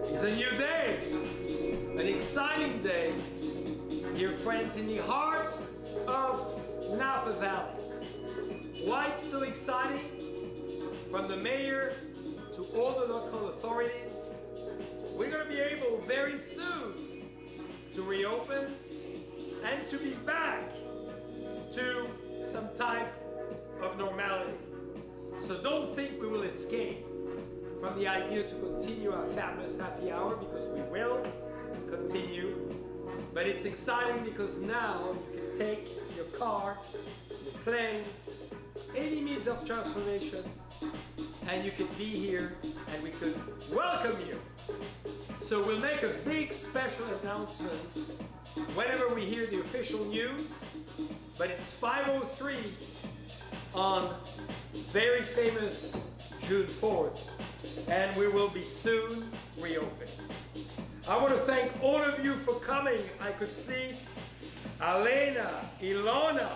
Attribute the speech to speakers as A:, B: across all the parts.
A: It's a new day, an exciting day, dear friends, in the heart of Napa Valley. Why it's so exciting? From the mayor to all the local authorities, we're going to be able very soon to reopen and to be back to some type of normality. So don't think we will escape from the idea to continue our fabulous happy hour, because we will continue. But it's exciting because now you can take your car, your plane, any means of transformation, and you can be here and we could welcome you. So we'll make a big special announcement whenever we hear the official news, but it's 5:03 on very famous June 4th, and we will be soon reopening. I want to thank all of you for coming. I could see Alena, Ilona,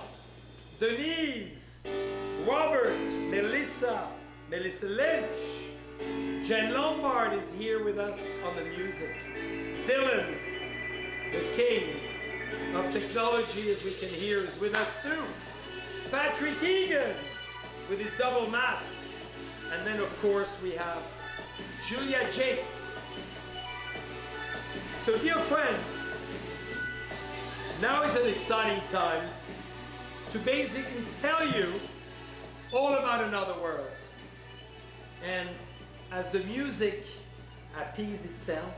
A: Denise, Robert, Melissa Lynch, Jen Lombard is here with us on the music. Dylan, the king of technology, as we can hear, is with us too. Patrick Egan with his double mask. And then of course we have Julia Jakes. So dear friends, now is an exciting time to basically tell you all about another world. And as the music appeases itself,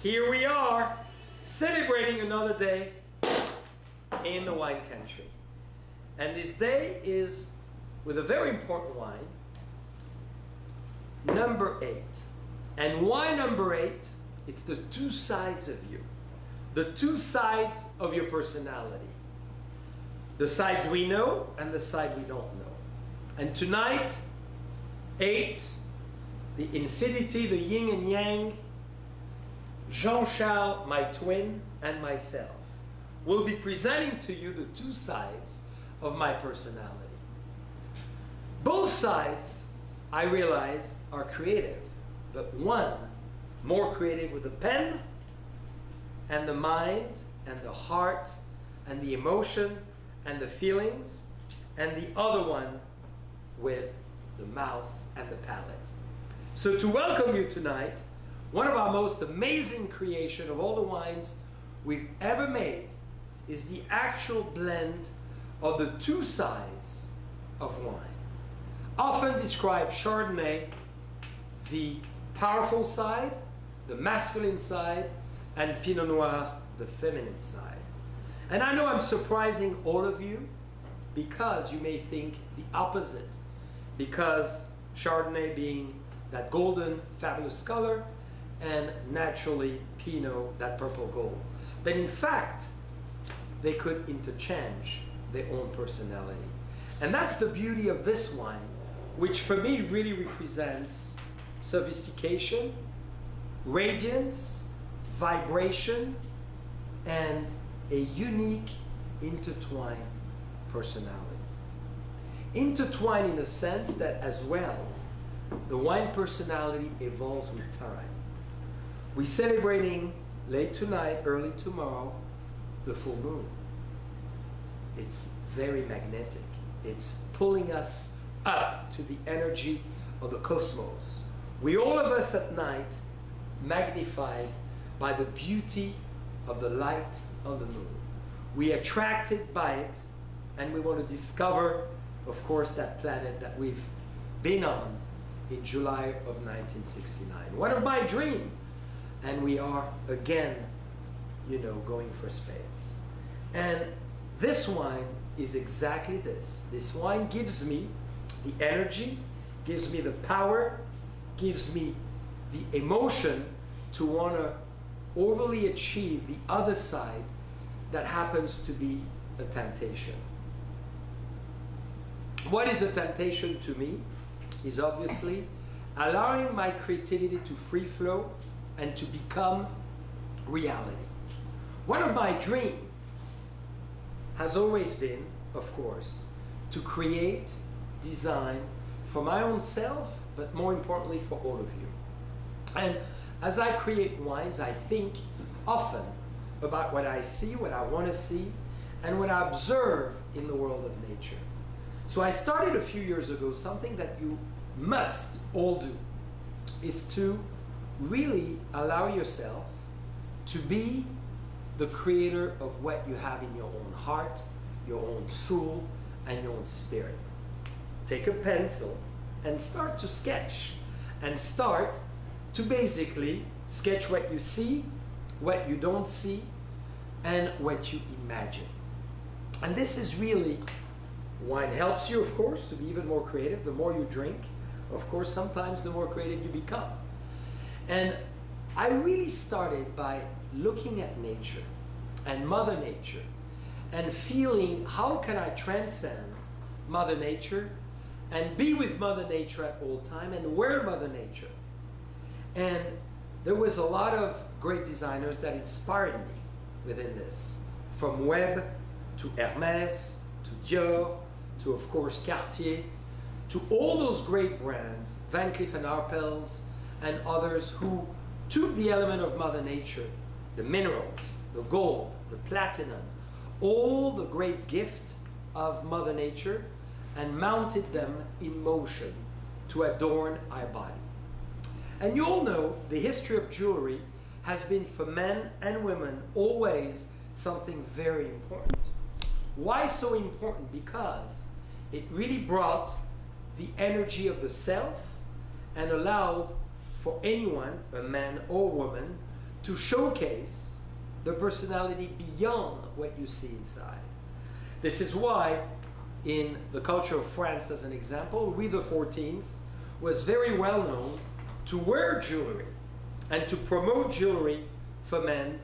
A: here we are celebrating another day in the wine country. And this day is with a very important wine, number 8. And why number 8? It's the two sides of you, the two sides of your personality, the sides we know and the side we don't know. And tonight, 8, the infinity, the yin and yang, Jean-Charles, my twin, and myself, will be presenting to you the two sides of my personality. Both sides, I realized, are creative, but one more creative with the pen and the mind and the heart and the emotion and the feelings, and the other one with the mouth and the palate. So to welcome you tonight, one of our most amazing creation of all the wines we've ever made is the actual blend of the two sides of wine. Often described Chardonnay, the powerful side, the masculine side, and Pinot Noir, the feminine side. And I know I'm surprising all of you because you may think the opposite, because Chardonnay being that golden, fabulous color, and naturally Pinot, that purple gold. But in fact, they could interchange their own personality. And that's the beauty of this wine, which for me really represents sophistication, radiance, vibration, and a unique, intertwined personality. Intertwined in the sense that as well, the wine personality evolves with time. We're celebrating late tonight, early tomorrow, the full moon. It's very magnetic. It's pulling us up to the energy of the cosmos. We all of us at night magnified by the beauty of the light of the moon. We are attracted by it, and we want to discover, of course, that planet that we've been on in July of 1969. One of my dreams, and we are again, you know, going for space. And this wine is exactly this. This wine gives me the energy, gives me the power, gives me the emotion to want to overly achieve the other side that happens to be a temptation. What is a temptation to me is obviously allowing my creativity to free flow and to become reality. One of my dreams has always been, of course, to create, design for my own self, but more importantly for all of you. And as I create wines, I think often about what I see, what I want to see, and what I observe in the world of nature. So I started a few years ago something that you must all do, is to really allow yourself to be the creator of what you have in your own heart, your own soul, and your own spirit. Take a pencil and start to sketch, and start to basically sketch what you see, what you don't see, and what you imagine. And this is really, wine helps you, of course, to be even more creative. The more you drink, of course, sometimes the more creative you become. And I really started by looking at nature and Mother Nature and feeling, how can I transcend Mother Nature and be with Mother Nature at all time and wear Mother Nature? And there was a lot of great designers that inspired me within this, from Webb to Hermès to Dior to, of course, Cartier, to all those great brands, Van Cleef & Arpels and others, who took the element of Mother Nature, the minerals, the gold, the platinum, all the great gift of Mother Nature, and mounted them in motion to adorn our body. And you all know the history of jewelry has been, for men and women, always something very important. Why so important? Because it really brought the energy of the self and allowed for anyone, a man or woman, to showcase the personality beyond what you see inside. This is why in the culture of France, as an example, Louis XIV was very well known to wear jewelry and to promote jewelry for men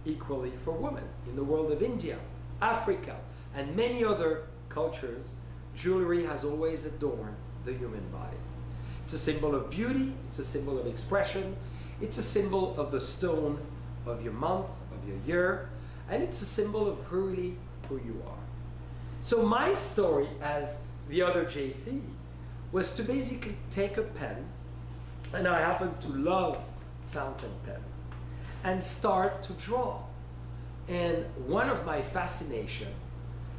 A: equally for women. In the world of India, Africa, and many other cultures, jewelry has always adorned the human body. It's a symbol of beauty, it's a symbol of expression, it's a symbol of the stone of your month, of your year, and it's a symbol of really who you are. So my story as the other JC was to basically take a pen, and I happen to love fountain pen, and start to draw. And one of my fascination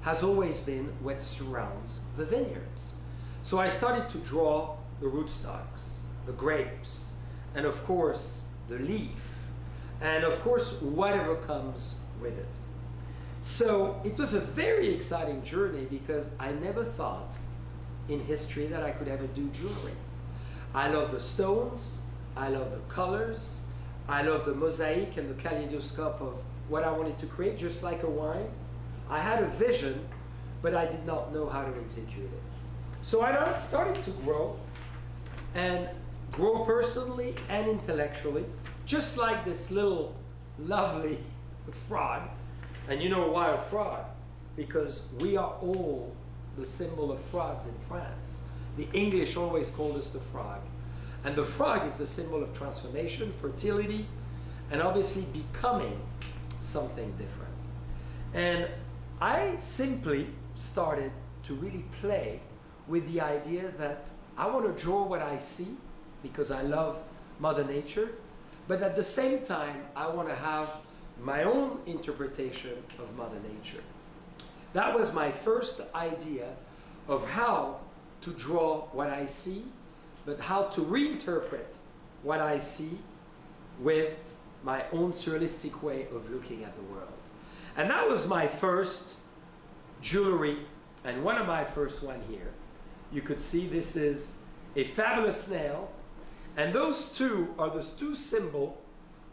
A: has always been what surrounds the vineyards. So I started to draw the rootstocks, the grapes, and of course the leaf, and of course whatever comes with it. So it was a very exciting journey because I never thought in history that I could ever do jewelry. I love the stones, I love the colors, I love the mosaic and the kaleidoscope of what I wanted to create, just like a wine. I had a vision, but I did not know how to execute it. So I started to grow, and grow personally and intellectually, just like this little lovely frog. And you know why a frog? Because we are all the symbol of frogs in France. The English always called us the frog. And the frog is the symbol of transformation, fertility, and obviously becoming something different. And I simply started to really play with the idea that I want to draw what I see because I love Mother Nature, but at the same time, I want to have my own interpretation of Mother Nature. That was my first idea of how to draw what I see, but how to reinterpret what I see with my own surrealistic way of looking at the world. And that was my first jewelry, and one of my first one here. You could see this is a fabulous snail, and those two are the two symbols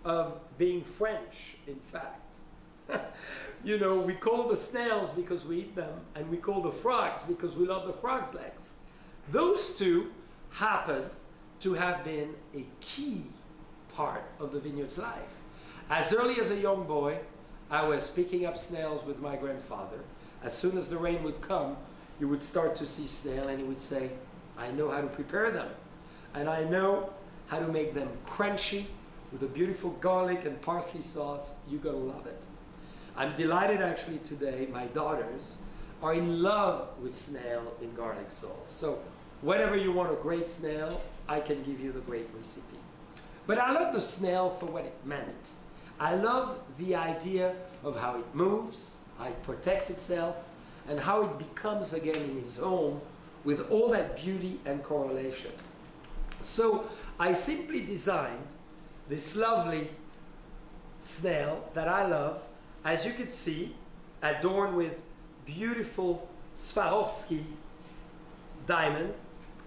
A: of being French, in fact. You know, we call the snails because we eat them, and we call the frogs because we love the frog's legs. Those two happen to have been a key part of the vineyard's life. As early as a young boy, I was picking up snails with my grandfather. As soon as the rain would come, you would start to see snail, and he would say, I know how to prepare them. And I know how to make them crunchy with a beautiful garlic and parsley sauce. You're gonna love it. I'm delighted actually today, my daughters are in love with snail in garlic sauce. So whenever you want a great snail, I can give you the great recipe. But I love the snail for what it meant. I love the idea of how it moves, how it protects itself, and how it becomes again in its own with all that beauty and correlation. So I simply designed this lovely snail that I love, as you can see, adorned with beautiful Swarovski diamond,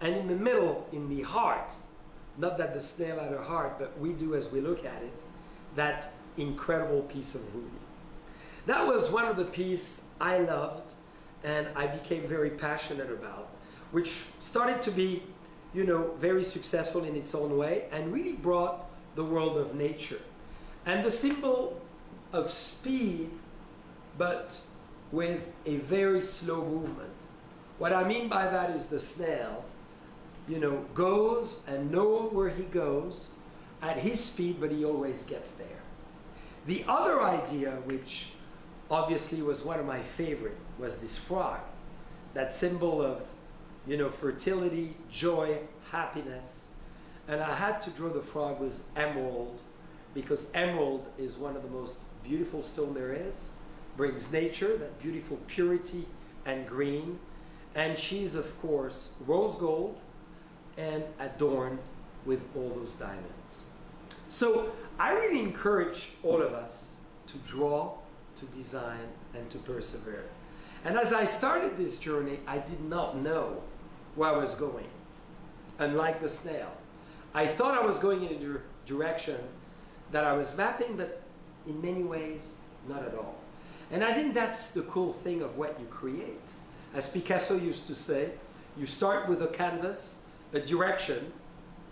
A: and in the middle, in the heart, not that the snail had a heart, but we do as we look at it, that incredible piece of ruby. That was one of the pieces I loved and I became very passionate about, which started to be, you know, very successful in its own way and really brought the world of nature. And the symbol of speed, but with a very slow movement. What I mean by that is the snail, you know, goes and knows where he goes at his speed, but he always gets there. The other idea, which obviously was one of my favorite, was this frog, that symbol of, you know, fertility, joy, happiness. And I had to draw the frog with emerald, because emerald is one of the most beautiful stone there is, brings nature, that beautiful purity and green. And she's, of course, rose gold and adorned with all those diamonds. So I really encourage all of us to draw, to design, and to persevere. And as I started this journey, I did not know where I was going, unlike the snail. I thought I was going in a direction that I was mapping, but in many ways, not at all. And I think that's the cool thing of what you create. As Picasso used to say, you start with a canvas, a direction,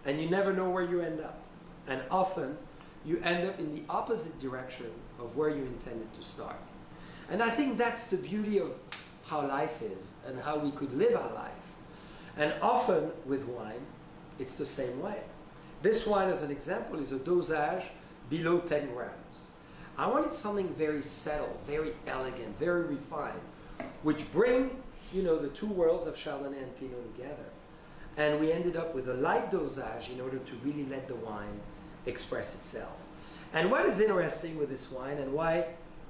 A: and you never know where you end up. And often, you end up in the opposite direction of where you intended to start. And I think that's the beauty of how life is and how we could live our life. And often with wine, it's the same way. This wine, as an example, is a dosage below 10 grams.
B: I wanted something very settled, very elegant, very refined, which bring, you know, the two worlds of Chardonnay and Pinot together. And we ended up with a light dosage in order to really let the wine express itself. And what is interesting with this wine and why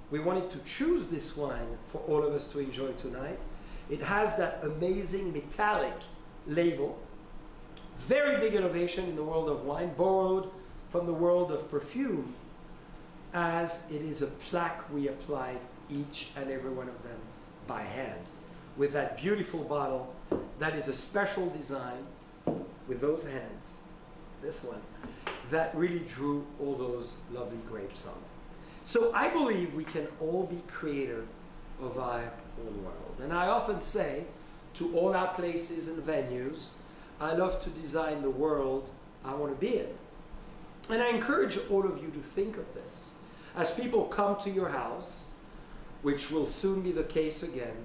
B: we wanted to choose this wine for all of us to enjoy tonight, it has that amazing metallic label, very big innovation in the world of wine, borrowed from the world of perfume, as it is a plaque we applied each and every one of them by hand, with that beautiful bottle that is a special design with those hands, this one, that really drew all those lovely grapes on it. So I believe we can all be creator of our own world. And I often say to all our places and venues, I love to design the world I want to be in. And I encourage all of you to think of this. As people come to your house, which will soon be the case again,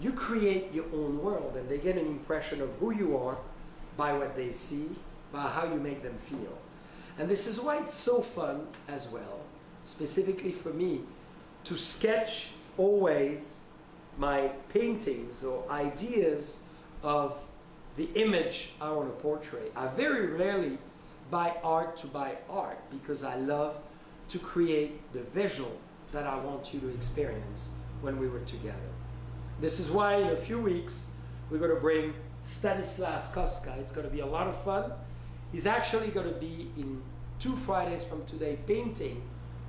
B: you create your own world and they get an impression of who you are by what they see, by how you make them feel. And this is why it's so fun as well, specifically for me, to sketch always my paintings or ideas of the image I want to portray. I very rarely buy art to buy art because I love to create the visual that I want you to experience when we were together. This is why in a few weeks we're going to bring Stanislas Koska. It's going to be a lot of fun. He's actually going to be in 2 Fridays from today painting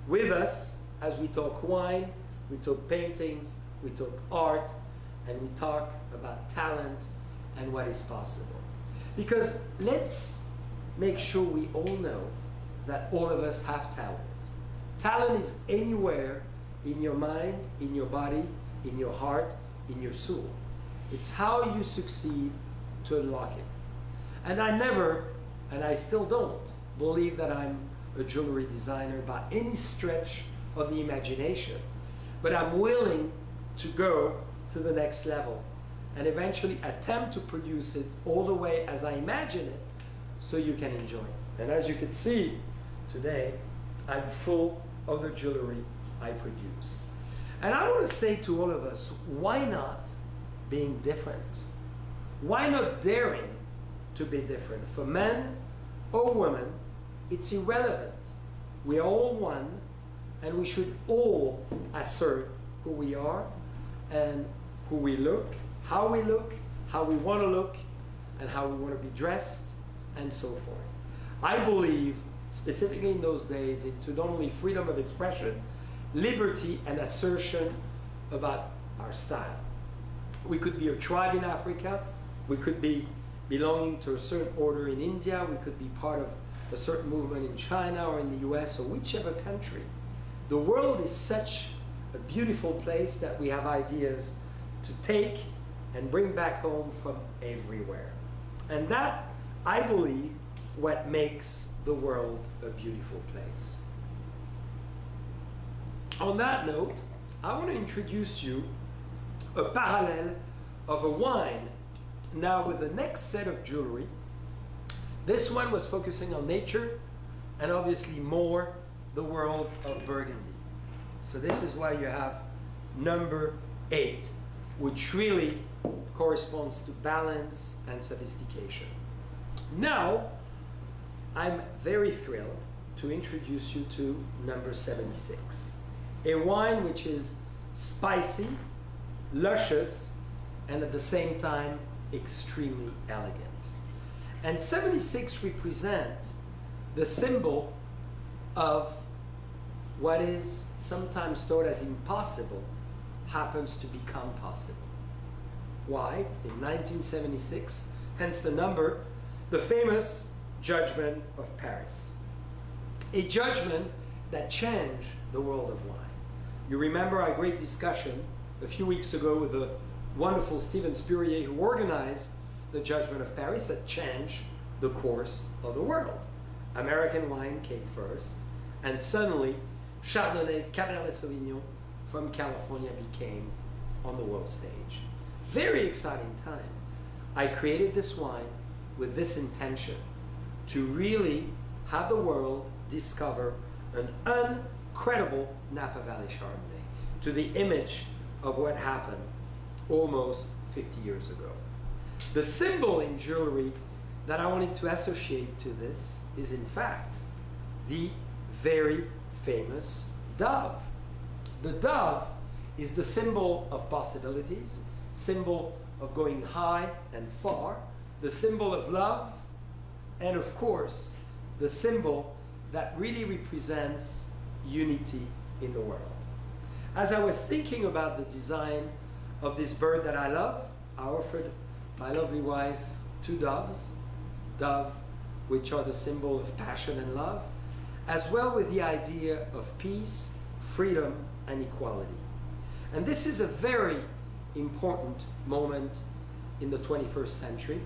B: with us as we talk wine, we talk paintings, we talk art, and we talk about talent and what is possible. Because let's make sure we all know that all of us have talent. Talent is anywhere in your mind, in your body, in your heart, in your soul. It's how you succeed to unlock it. And I never, and I still don't, believe that I'm a jewelry designer by any stretch of the imagination. But I'm willing to go to the next level and eventually attempt to produce it all the way as I imagine it so you can enjoy it. And as you can see today, I'm full of the jewelry I produce. And I want to say to all of us, why not being different? Why not daring to be different? For men or women, it's irrelevant. We are all one, and we should all assert who we are and who we look, how we want to look, and how we want to be dressed, and so forth. I believe, specifically in those days, into not only freedom of expression, liberty and assertion about our style. We could be a tribe in Africa, we could be belonging to a certain order in India, we could be part of a certain movement in China or in the US or whichever country. The world is such a beautiful place that we have ideas to take and bring back home from everywhere. And that, I believe, what makes the world a beautiful place. On that note, I want to introduce you a parallel of a wine now with the next set of jewelry. This one was focusing on nature and obviously more the world of Burgundy. So this is why you have number 8, which really corresponds to balance and sophistication. Now, I'm very thrilled to introduce you to number 76, a wine which is spicy, luscious, and at the same time extremely elegant. And 76 represent the symbol of what is sometimes thought as impossible happens to become possible. Why? In 1976, hence the number, the famous Judgment of Paris. A judgment that changed the world of wine. You remember our great discussion a few weeks ago with the wonderful Stephen Spurrier, who organized the Judgment of Paris that changed the course of the world. American wine came first, and suddenly Chardonnay, Cabernet Sauvignon from California became on the world stage. Very exciting time. I created this wine with this intention, to really have the world discover an incredible Napa Valley Chardonnay, to the image of what happened almost 50 years ago. The symbol in jewelry that I wanted to associate to this is in fact the very famous dove. The dove is the symbol of possibilities, symbol of going high and far, the symbol of love, and of course, the symbol that really represents unity in the world. As I was thinking about the design of this bird that I love, I offered my lovely wife 2 doves, dove, which are the symbol of passion and love, as well with the idea of peace, freedom, and equality. And this is a very important moment in the 21st century.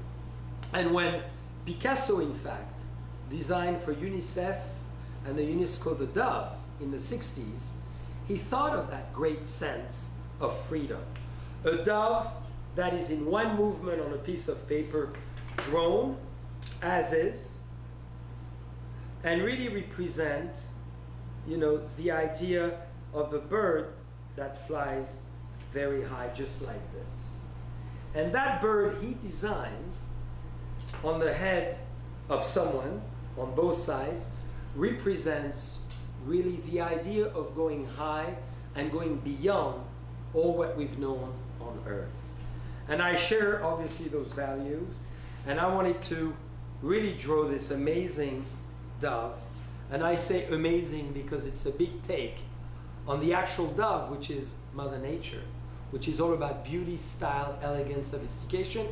B: And when Picasso, in fact, designed for UNICEF and the UNESCO the dove in the 60s, he thought of that great sense of freedom. A dove that is in one movement on a piece of paper, drawn as is, and really represent, you know, the idea of the bird that flies very high, just like this. And that bird he designed on the head of someone on both sides represents really the idea of going high and going beyond all what we've known on earth. And I share obviously those values, and I wanted to really draw this amazing dove. And I say amazing because it's a big take on the actual dove, which is Mother Nature, which is all about beauty, style, elegance, sophistication,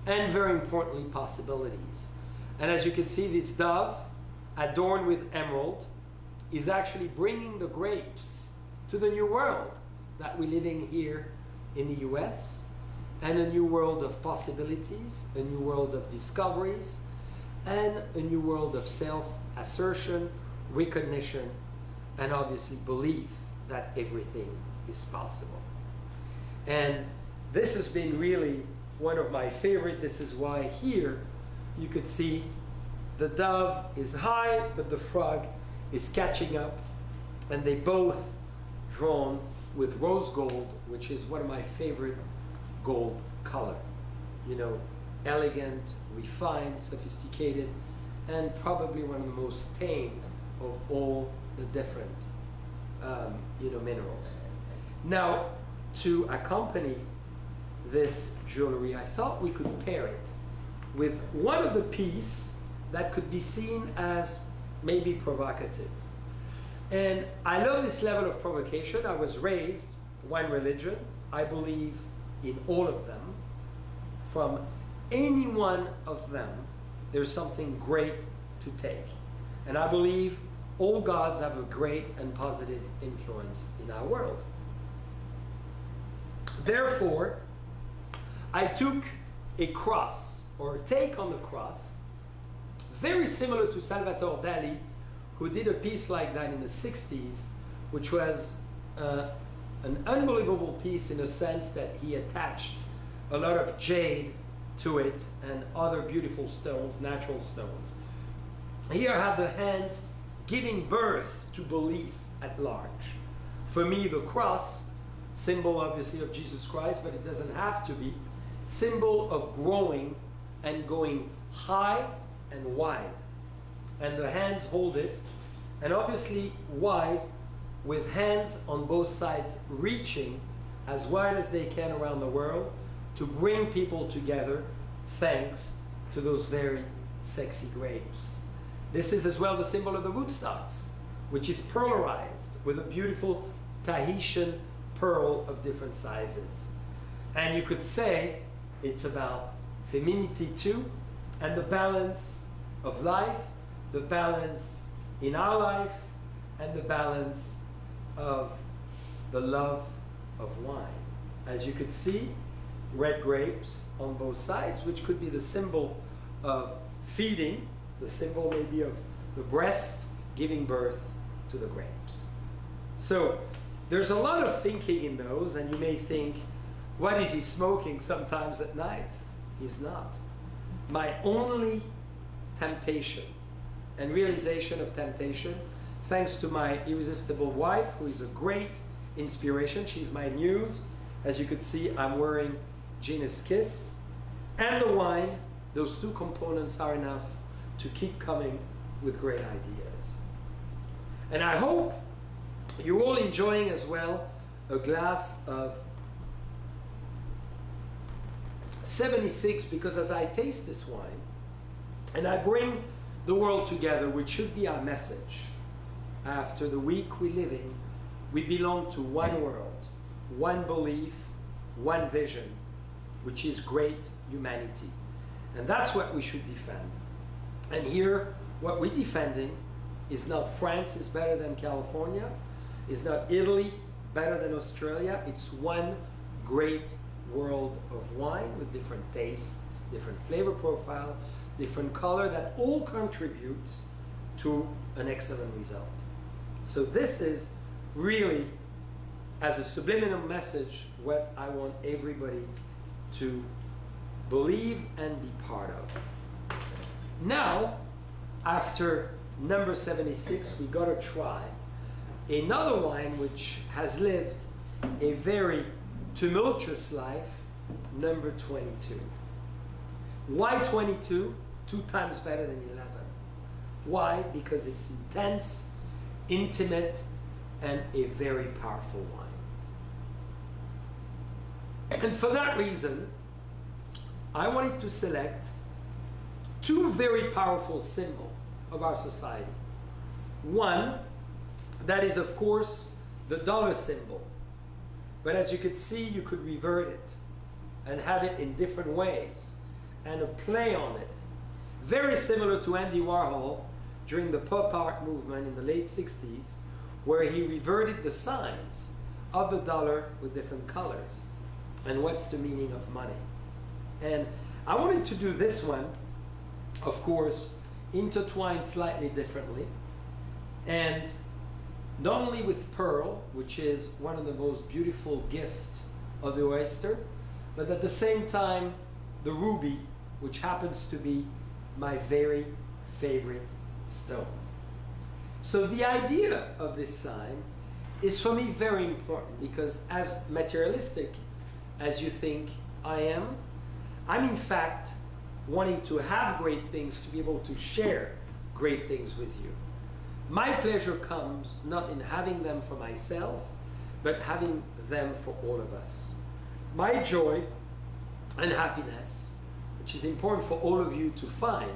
B: and very importantly, possibilities. And as you can see, this dove, adorned with emerald, is actually bringing the grapes to the new world that we're living here in the US, and a new world of possibilities, a new world of discoveries, and a new world of self-assertion, recognition, and obviously belief that everything is possible. And this has been really one of my favorite. This is why here you could see the dove is high, but the frog is catching up, and they both drawn with rose gold, which is one of my favorite gold color. You know, elegant, refined, sophisticated, and probably one of the most tamed of all the different you know, minerals. Now, to accompany this jewelry, I thought we could pair it with one of the pieces that could be seen as maybe provocative. And I love this level of provocation. I was raised one religion. I believe in all of them. From any one of them, there's something great to take. And I believe all gods have a great and positive influence in our world. Therefore, I took a cross, or a take on the cross, very similar to Salvatore Dali, who did a piece like that in the 60s, which was an unbelievable piece in the sense that he attached a lot of jade to it and other beautiful stones, natural stones. Here I have the hands giving birth to belief at large. For me, the cross, symbol obviously of Jesus Christ, but it doesn't have to be, symbol of growing and going high and wide. And the hands hold it, and obviously wide, with hands on both sides reaching as wide as they can around the world to bring people together thanks to those very sexy grapes. This is as well the symbol of the rootstocks, which is pearlized with a beautiful Tahitian pearl of different sizes. And you could say it's about femininity too, and the balance of life, the balance in our life, and the balance of the love of wine. As you could see, red grapes on both sides, which could be the symbol of feeding, the symbol maybe of the breast giving birth to the grapes. So there's a lot of thinking in those, and you may think, what is he smoking sometimes at night? He's not. My only temptation and realization of temptation, thanks to my irresistible wife, who is a great inspiration. She's my muse. As you could see, I'm wearing Gina's Kiss. And the wine, those two components are enough to keep coming with great ideas. And I hope you're all enjoying as well a glass of 76, because as I taste this wine and I bring the world together, which should be our message, after the week we live in, we belong to one world, one belief, one vision, which is great humanity. And that's what we should defend. And here, what we're defending is not France is better than California, is not Italy better than Australia. It's one great world of wine with different taste, different flavor profile, different color that all contributes to an excellent result. So this is really, as a subliminal message, what I want everybody to believe and be part of. Now, after number 76, we got to try another wine which has lived a very tumultuous life, number 22. Why 22? 2 times better than 11. Why? Because it's intense, intimate, and a very powerful wine. And for that reason, I wanted to select 2 very powerful symbols of our society. One, that is of course the dollar symbol. But as you could see, you could revert it and have it in different ways and a play on it. Very similar to Andy Warhol during the pop art movement in the late 60s, where he reverted the signs of the dollar with different colors. And what's the meaning of money? And I wanted to do this one, of course, intertwined slightly differently. And not only with pearl, which is one of the most beautiful gifts of the oyster, but at the same time, the ruby, which happens to be my very favorite stone. So the idea of this sign is for me very important, because as materialistic as you think I am, I'm in fact wanting to have great things, to be able to share great things with you. My pleasure comes not in having them for myself, but having them for all of us. My joy and happiness, which is important for all of you to find,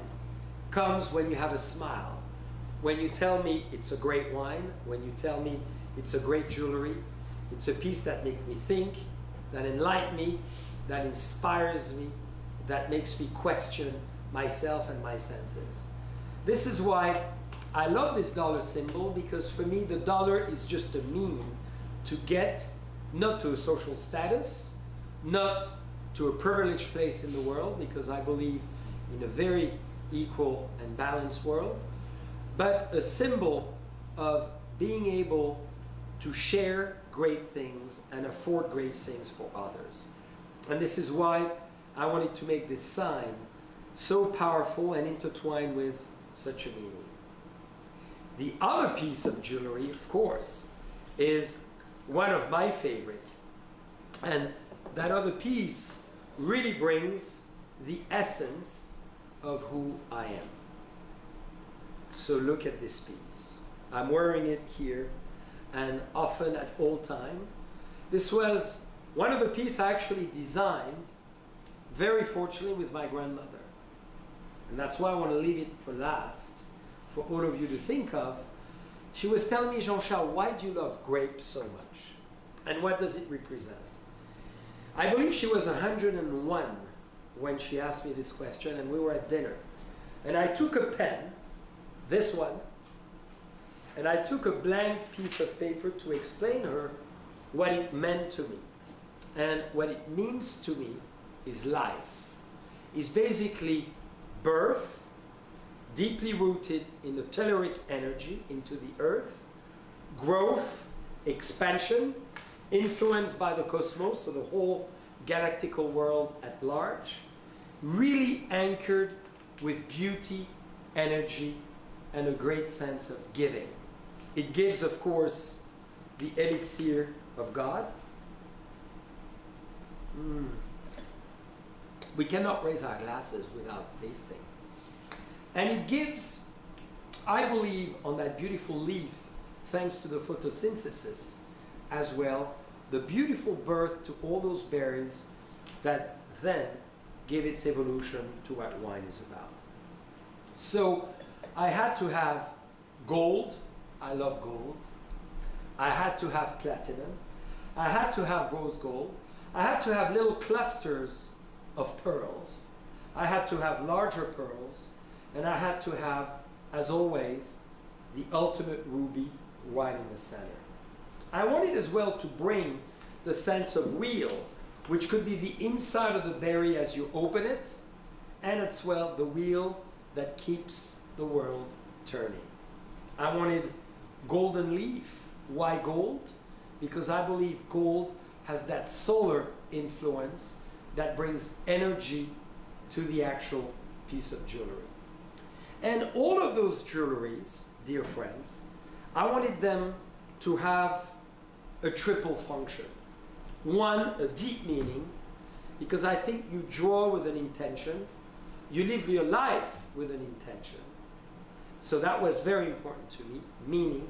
B: comes when you have a smile. When you tell me it's a great wine, when you tell me it's a great jewelry, it's a piece that makes me think, that enlightens me, that inspires me, that makes me question myself and my senses. This is why I love this dollar symbol, because for me the dollar is just a mean to get not to a social status, not to a privileged place in the world, because I believe in a very equal and balanced world, but a symbol of being able to share great things and afford great things for others. And this is why I wanted to make this sign so powerful and intertwined with such a meaning. The other piece of jewelry, of course, is one of my favorite. And that other piece really brings the essence of who I am. So look at this piece. I'm wearing it here and often at all time. This was one of the pieces I actually designed, very fortunately, with my grandmother. And that's why I want to leave it for last, for all of you to think of. She was telling me, Jean-Charles, why do you love grapes so much? And what does it represent? I believe she was 101 when she asked me this question, and we were at dinner. And I took a pen, this one, and I took a blank piece of paper to explain her what it meant to me. And what it means to me is life. It's basically birth, deeply rooted in the telluric energy into the earth, growth, expansion, influenced by the cosmos, so the whole galactical world at large, really anchored with beauty, energy, and a great sense of giving. It gives, of course, the elixir of God. We cannot raise our glasses without tasting. And it gives, I believe, on that beautiful leaf, thanks to the photosynthesis as well, the beautiful birth to all those berries that then give its evolution to what wine is about. So I had to have gold. I love gold. I had to have platinum. I had to have rose gold. I had to have little clusters of pearls. I had to have larger pearls. And I had to have, as always, the ultimate ruby right in the center. I wanted as well to bring the sense of wheel, which could be the inside of the berry as you open it, and as well the wheel that keeps the world turning. I wanted golden leaf. Why gold? Because I believe gold has that solar influence that brings energy to the actual piece of jewelry. And all of those jewelries, dear friends, I wanted them to have a triple function. One, a deep meaning, because I think you draw with an intention, you live your life with an intention. So that was very important to me, meaning.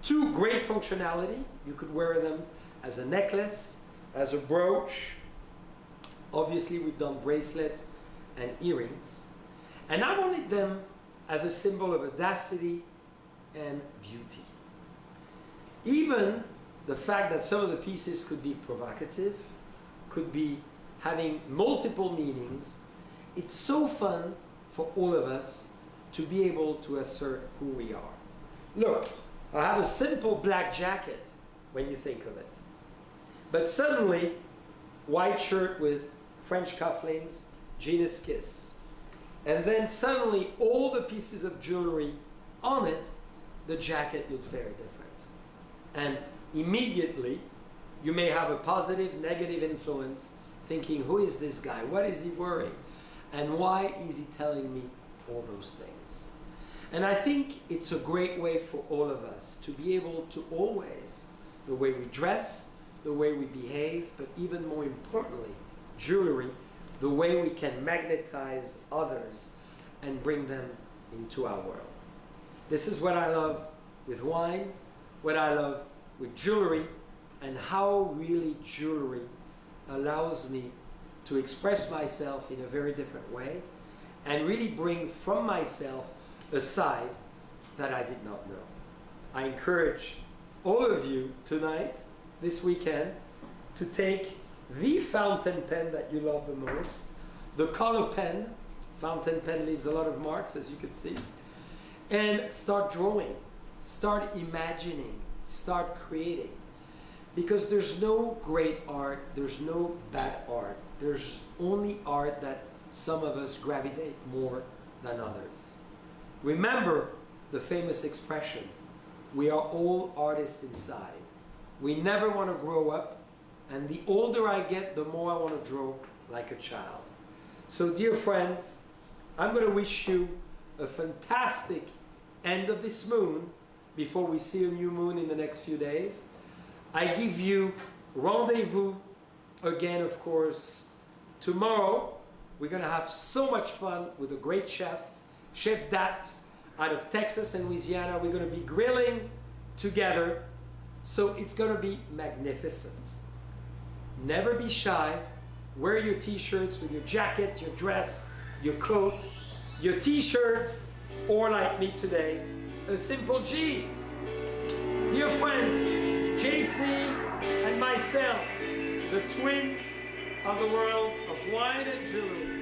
B: Two, great functionality. You could wear them as a necklace, as a brooch. Obviously, we've done bracelet and earrings. And I wanted them as a symbol of audacity and beauty. Even the fact that some of the pieces could be provocative, could be having multiple meanings, it's so fun for all of us to be able to assert who we are. Look, I have a simple black jacket when you think of it. But suddenly, white shirt with French cufflinks, Genius Kiss. And then suddenly, all the pieces of jewelry on it, the jacket looks very different. And immediately, you may have a positive, negative influence, thinking, who is this guy? What is he wearing? And why is he telling me all those things? And I think it's a great way for all of us to be able to always, the way we dress, the way we behave, but even more importantly, jewelry, the way we can magnetize others and bring them into our world. This is what I love with wine, what I love with jewelry, and how really jewelry allows me to express myself in a very different way and really bring from myself a side that I did not know. I encourage all of you tonight, this weekend, to take the fountain pen that you love the most, the color pen. Fountain pen leaves a lot of marks, as you can see, and start drawing, start imagining, start creating. Because there's no great art, there's no bad art. There's only art that some of us gravitate more than others. Remember the famous expression, we are all artists inside. We never want to grow up, and the older I get, the more I want to draw like a child. So dear friends, I'm going to wish you a fantastic end of this moon before we see a new moon in the next few days. I give you rendezvous again, of course, tomorrow. We're going to have so much fun with a great chef, Chef Dat, out of Texas and Louisiana. We're going to be grilling together, so it's going to be magnificent. Never be shy. Wear your t-shirts with your jacket, your dress, your coat, your t-shirt, or like me today, a simple jeans. Dear friends, JC and myself, the twins of the world of wine and jewelry.